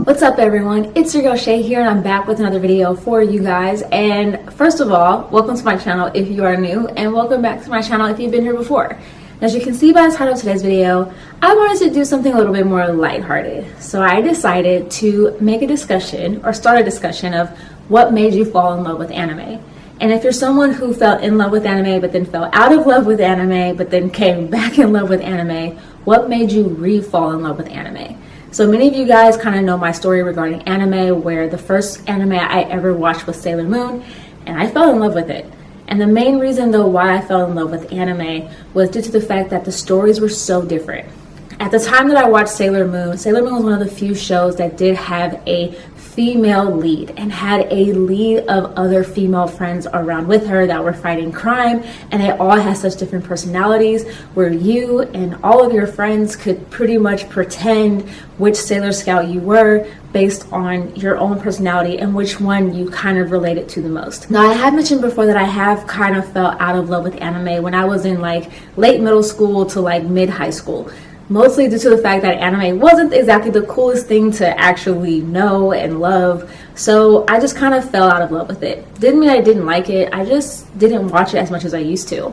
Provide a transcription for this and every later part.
What's up everyone, it's your girl Shay here and I'm back with another video for you guys. And first of all, welcome to my channel if you are new, and welcome back to my channel if you've been here before. As you can see by the title of today's video, I wanted to do something a little bit more lighthearted. So I decided to make a discussion or start a discussion of what made you fall in love with anime. And if you're someone who fell in love with anime but then fell out of love with anime but then came back in love with anime, what made you re-fall in love with anime? So many of you guys kind of know my story regarding anime, where the first anime I ever watched was Sailor Moon, and I fell in love with it. And the main reason though why I fell in love with anime was due to the fact that the stories were so different. At the time that I watched Sailor Moon was one of the few shows that did have a female lead and had a lead of other female friends around with her that were fighting crime, and they all had such different personalities where you and all of your friends could pretty much pretend which Sailor Scout you were based on your own personality and which one you kind of related to the most. Now, I had mentioned before that I have kind of fell out of love with anime when I was in like late middle school to like mid high school. Mostly due to the fact that anime wasn't exactly the coolest thing to actually know and love. So I just kind of fell out of love with it. Didn't mean I didn't like it, I just didn't watch it as much as I used to.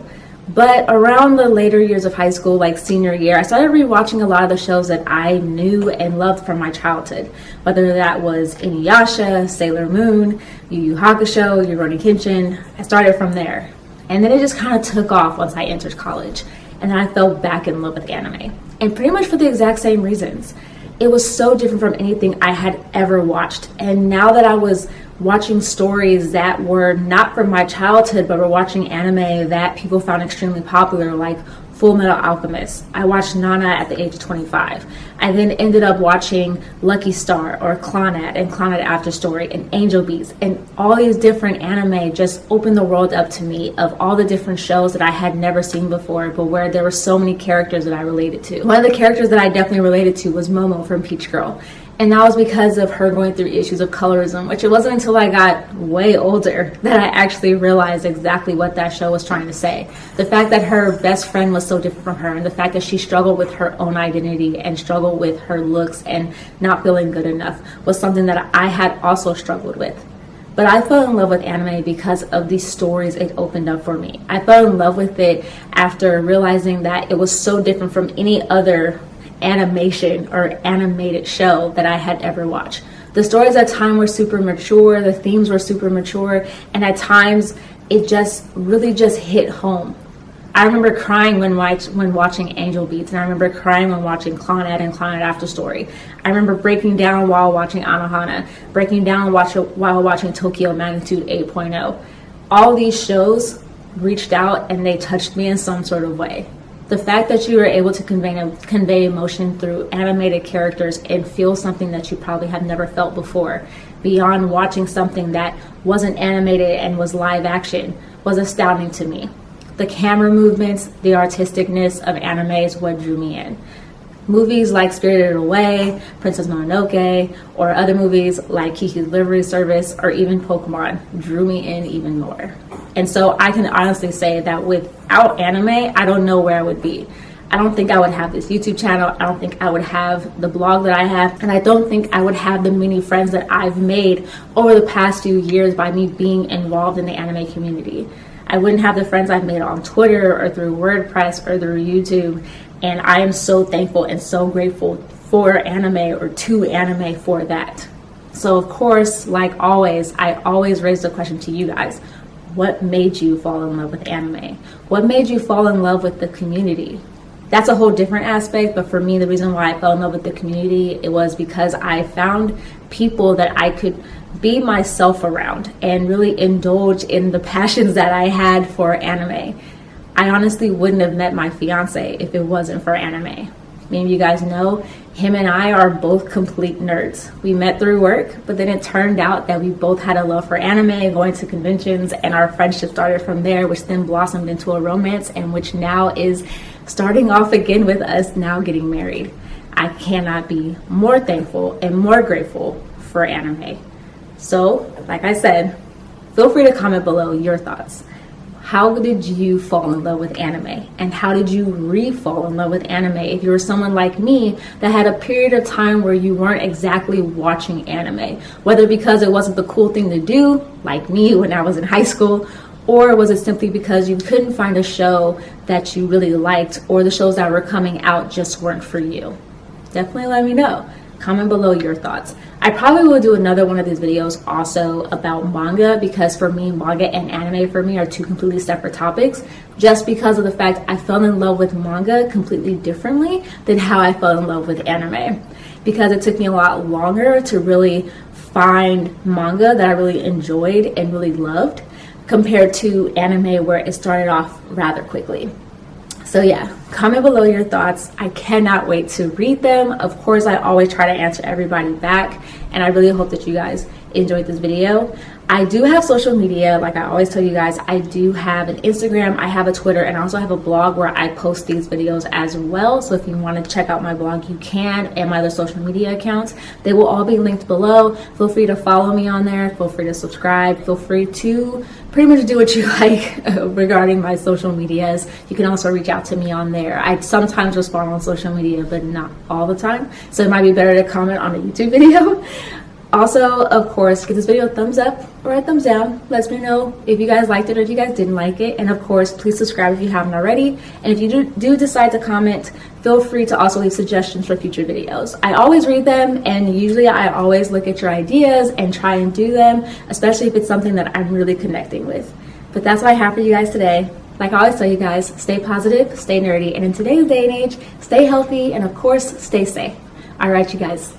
But around the later years of high school, like senior year, I started rewatching a lot of the shows that I knew and loved from my childhood. Whether that was Inuyasha, Sailor Moon, Yu Yu Hakusho, Rurouni Kenshin. I started from there. And then it just kind of took off once I entered college. And then I fell back in love with anime. And pretty much for the exact same reasons. It was so different from anything I had ever watched. And now that I was watching stories that were not from my childhood, but were watching anime that people found extremely popular, like Full Metal Alchemist. I watched Nana at the age of 25. I then ended up watching Lucky Star or Clannad and Clannad After Story and Angel Beats, and all these different anime just opened the world up to me of all the different shows that I had never seen before, but where there were so many characters that I related to. One of the characters that I definitely related to was Momo from Peach Girl. And that was because of her going through issues of colorism, which it wasn't until I got way older that I actually realized exactly what that show was trying to say. The fact that her best friend was so different from her, and the fact that she struggled with her own identity and struggled with her looks and not feeling good enough was something that I had also struggled with. But I fell in love with anime because of the stories it opened up for me. I fell in love with it after realizing that it was so different from any other animation or animated show that I had ever watched. The stories at times were super mature, the themes were super mature, and at times it just really just hit home. I remember crying when watching Angel Beats, and I remember crying when watching Clannad and Clannad After Story. I remember breaking down while watching Anohana, breaking down while watching Tokyo Magnitude 8.0. All these shows reached out and they touched me in some sort of way. The fact that you were able to convey emotion through animated characters and feel something that you probably have never felt before, beyond watching something that wasn't animated and was live action, was astounding to me. The camera movements, the artisticness of anime is what drew me in. Movies like Spirited Away, Princess Mononoke, or other movies like Kiki's Delivery Service, or even Pokemon drew me in even more. And so I can honestly say that without anime, I don't know where I would be. I don't think I would have this YouTube channel. I don't think I would have the blog that I have. And I don't think I would have the many friends that I've made over the past few years by me being involved in the anime community. I wouldn't have the friends I've made on Twitter or through WordPress or through YouTube. And I am so thankful and so grateful for anime, or to anime, for that. So of course, like always, I always raise the question to you guys. What made you fall in love with anime? What made you fall in love with the community? That's a whole different aspect, but for me, the reason why I fell in love with the community, it was because I found people that I could be myself around and really indulge in the passions that I had for anime. I honestly wouldn't have met my fiance if it wasn't for anime. Many of you guys know, him and I are both complete nerds. We met through work, but then it turned out that we both had a love for anime, going to conventions, and our friendship started from there, which then blossomed into a romance, and which now is starting off again with us now getting married. I cannot be more thankful and more grateful for anime. So, like I said, feel free to comment below your thoughts. how did you fall in love with anime? And how did you re-fall in love with anime? If you were someone like me that had a period of time where you weren't exactly watching anime, whether because it wasn't the cool thing to do, like me when I was in high school, or was it simply because you couldn't find a show that you really liked, or the shows that were coming out just weren't for you? Definitely let me know. Comment below your thoughts. I probably will do another one of these videos also about manga, because for me, manga and anime for me are two completely separate topics, just because of the fact I fell in love with manga completely differently than how I fell in love with anime, because it took me a lot longer to really find manga that I really enjoyed and really loved compared to anime, where it started off rather quickly. So yeah, comment below your thoughts. I cannot wait to read them. Of course, I always try to answer everybody back, and I really hope that you guys enjoyed this video. I do have social media, like I always tell you guys. I do have an Instagram, I have a Twitter, and I also have a blog where I post these videos as well. So if you want to check out my blog, you can, and my other social media accounts. They will all be linked below. Feel free to follow me on there. Feel free to subscribe. Feel free to pretty much do what you like regarding my social medias. You can also reach out to me on there. I sometimes respond on social media, but not all the time. So it might be better to comment on a YouTube video. Also, of course, give this video a thumbs up or a thumbs down. Let me know if you guys liked it or if you guys didn't like it. And of course, please subscribe if you haven't already. And if you do decide to comment, feel free to also leave suggestions for future videos. I always read them, and usually I always look at your ideas and try and do them, especially if it's something that I'm really connecting with. But that's what I have for you guys today. Like I always tell you guys, stay positive, stay nerdy, and in today's day and age, stay healthy, and of course, stay safe. All right, you guys.